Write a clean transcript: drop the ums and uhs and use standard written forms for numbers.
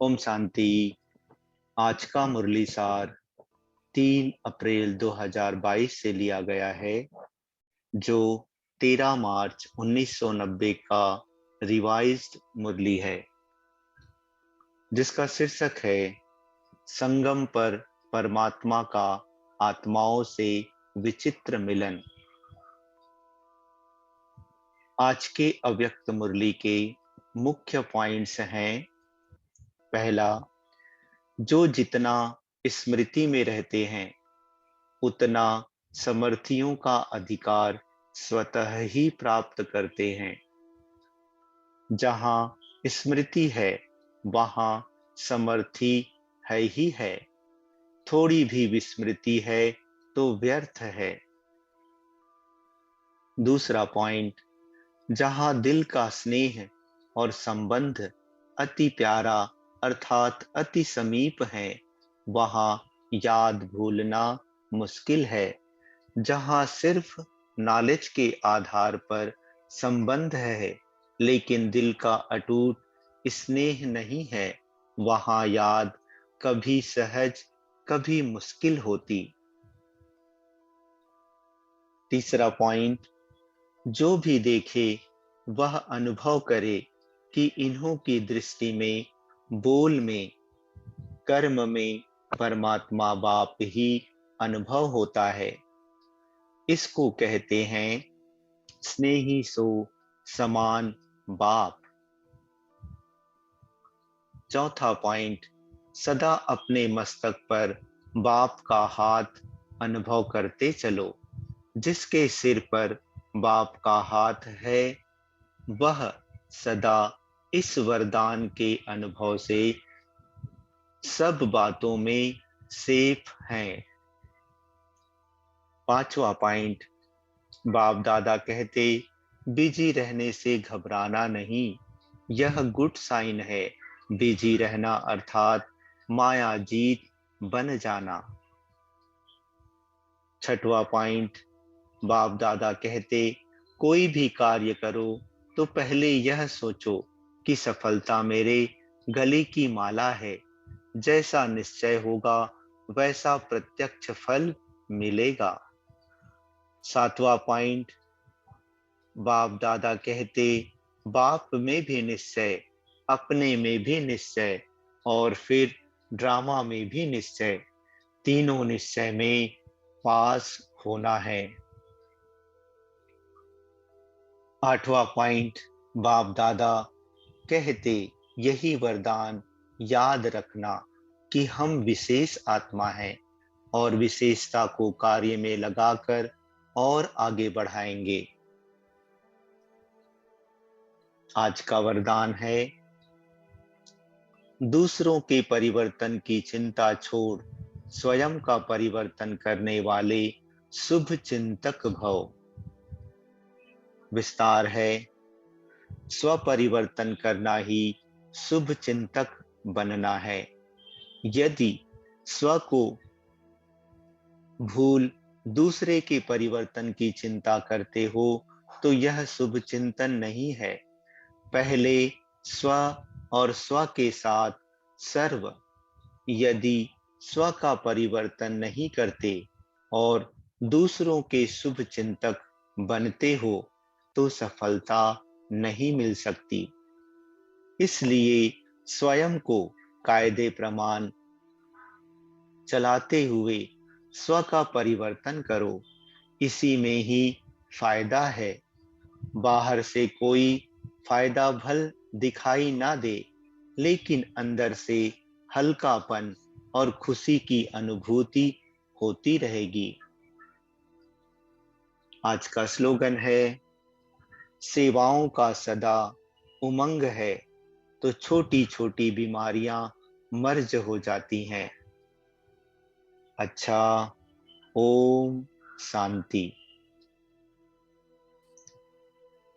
ओम शांति। आज का मुरली सार 3 अप्रैल 2022 से लिया गया है, जो 13 मार्च 1990 का रिवाइज्ड मुरली है, जिसका शीर्षक है संगम पर परमात्मा का आत्माओं से विचित्र मिलन। आज के अव्यक्त मुरली के मुख्य पॉइंट्स हैं। पहला, जो जितना स्मृति में रहते हैं उतना समर्थियों का अधिकार स्वतः ही प्राप्त करते हैं। जहां स्मृति है वहां समर्थी है ही है। थोड़ी भी विस्मृति है तो व्यर्थ है। दूसरा पॉइंट, जहां दिल का स्नेह और संबंध अति प्यारा अर्थात अति समीप है, वहां याद भूलना मुश्किल है। जहां सिर्फ नॉलेज के आधार पर संबंध है लेकिन दिल का अटूट स्नेह नहीं है, वहां याद कभी सहज कभी मुश्किल होती। तीसरा पॉइंट, जो भी देखे वह अनुभव करे कि इन्हों की दृष्टि में, बोल में, कर्म में परमात्मा बाप ही अनुभव होता है। इसको कहते हैं स्नेही सो समान बाप। चौथा पॉइंट, सदा अपने मस्तक पर बाप का हाथ अनुभव करते चलो। जिसके सिर पर बाप का हाथ है वह सदा इस वरदान के अनुभव से सब बातों में सेफ हैं। पांचवा पॉइंट, बाप दादा कहते बिजी रहने से घबराना नहीं, यह गुड साइन है। बिजी रहना अर्थात माया जीत बन जाना। छठवा पॉइंट, बाप दादा कहते कोई भी कार्य करो तो पहले यह सोचो कि सफलता मेरे गले की माला है। जैसा निश्चय होगा वैसा प्रत्यक्ष फल मिलेगा। सातवां पॉइंट, बाप दादा कहते बाप में भी निश्चय, अपने में भी निश्चय और फिर ड्रामा में भी निश्चय। तीनों निश्चय में पास होना है। आठवां पॉइंट, बाप दादा कहते यही वरदान याद रखना कि हम विशेष आत्मा हैं और विशेषता को कार्य में लगाकर और आगे बढ़ाएंगे। आज का वरदान है, दूसरों के परिवर्तन की चिंता छोड़ स्वयं का परिवर्तन करने वाले शुभ चिंतक भव। विस्तार है, स्वपरिवर्तन करना ही शुभ चिंतक बनना है। यदि स्व को भूल दूसरे के परिवर्तन की चिंता करते हो तो यह शुभ चिंतन नहीं है। पहले स्व और स्व के साथ सर्व। यदि स्व का परिवर्तन नहीं करते और दूसरों के शुभ चिंतक बनते हो तो सफलता नहीं मिल सकती। इसलिए स्वयं को कायदे प्रमाण चलाते हुए स्व का परिवर्तन करो, इसी में ही फायदा है। बाहर से कोई फायदा भल दिखाई ना दे लेकिन अंदर से हल्कापन और खुशी की अनुभूति होती रहेगी। आज का स्लोगन है, सेवाओं का सदा उमंग है तो छोटी छोटी बीमारियां मर्ज हो जाती हैं। अच्छा, ओम शांति।